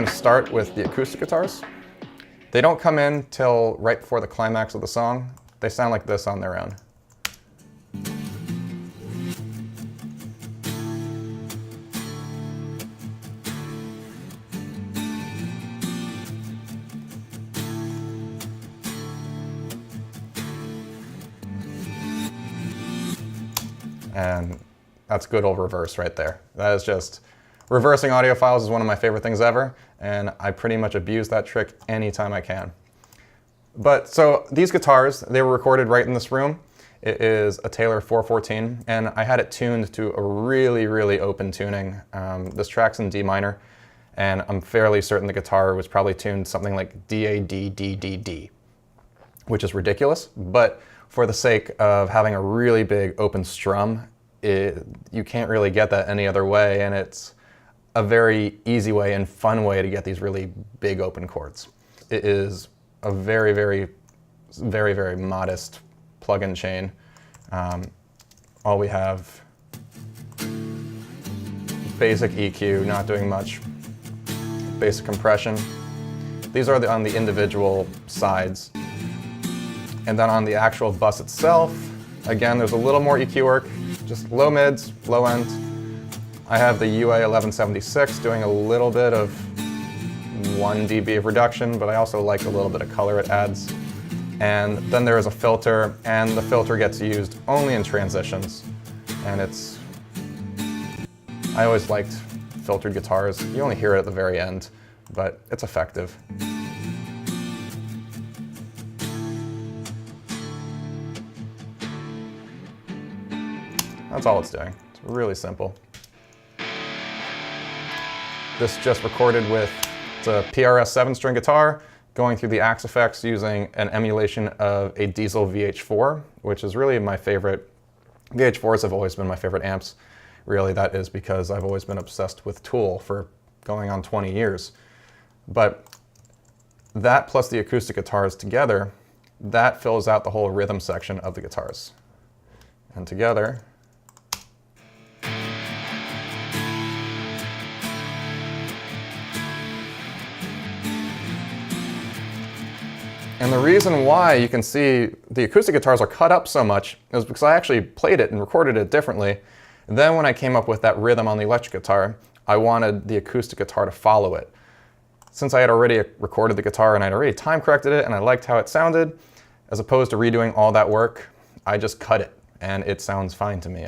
to start with the acoustic guitars. They don't come in till right before the climax of the song. They sound like this on their own. And that's good old reverse right there. That is just, reversing audio files is one of my favorite things ever, and I pretty much abuse that trick anytime I can. But so these guitars, they were recorded right in this room. It is a Taylor 414, and I had it tuned to a really, really open tuning. This track's in D minor, and I'm fairly certain the guitar was probably tuned something like D-A-D-D-D-D, which is ridiculous, but for the sake of having a really big open strum, you can't really get that any other way, and it's a very easy way and fun way to get these really big open chords. It is a very, very, very, very modest plug-in chain. All we have, basic EQ, not doing much, basic compression. These are on the individual sides. And then on the actual bus itself, again, there's a little more EQ work, just low mids, low end. I have the UA 1176 doing a little bit of 1 dB of reduction, but I also like a little bit of color it adds. And then there is a filter, and the filter gets used only in transitions. And I always liked filtered guitars. You only hear it at the very end, but it's effective. That's all it's doing. It's really simple. This just recorded with the PRS 7-string guitar, going through the Axe effects using an emulation of a Diesel VH4, which is really my favorite. VH4s have always been my favorite amps. Really, that is because I've always been obsessed with Tool for going on 20 years. But that plus the acoustic guitars together, that fills out the whole rhythm section of the guitars. And together, and the reason why you can see the acoustic guitars are cut up so much is because I actually played it and recorded it differently. And then when I came up with that rhythm on the electric guitar, I wanted the acoustic guitar to follow it. Since I had already recorded the guitar and I'd already time corrected it and I liked how it sounded, as opposed to redoing all that work, I just cut it and it sounds fine to me.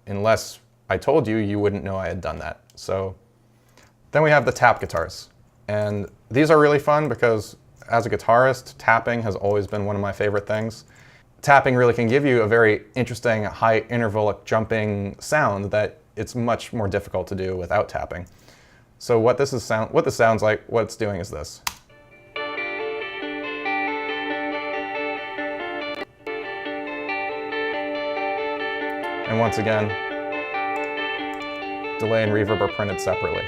Unless I told you, you wouldn't know I had done that. So then we have the tap guitars. And these are really fun because as a guitarist, tapping has always been one of my favorite things. Tapping really can give you a very interesting high interval jumping sound that it's much more difficult to do without tapping. So what this sounds like, what it's doing is this. And once again, delay and reverb are printed separately.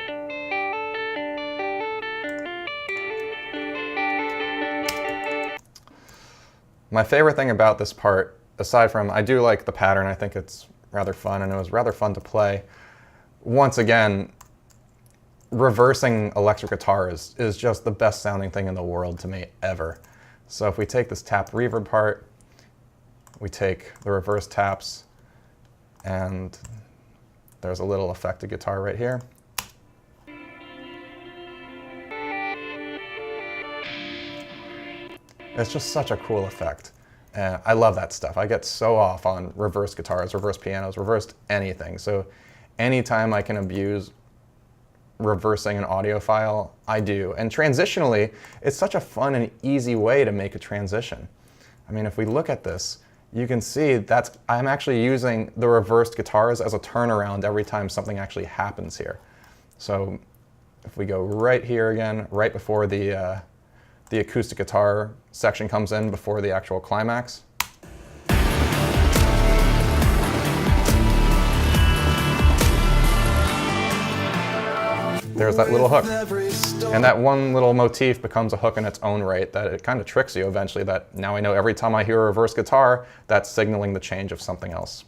My favorite thing about this part, aside from, I do like the pattern, I think it's rather fun and it was rather fun to play. Once again, reversing electric guitars is just the best sounding thing in the world to me ever. So if we take this tap reverb part, we take the reverse taps, and there's a little affected guitar right here. It's just such a cool effect. And I love that stuff. I get so off on reverse guitars, reverse pianos, reversed anything. So anytime I can abuse reversing an audio file, I do. And transitionally, it's such a fun and easy way to make a transition. I mean, if we look at this, you can see I'm actually using the reversed guitars as a turnaround every time something actually happens here. So if we go right here again, right before the acoustic guitar section comes in before the actual climax. There's that little hook. And that one little motif becomes a hook in its own right, that it kind of tricks you eventually, that now I know every time I hear a reverse guitar, that's signaling the change of something else.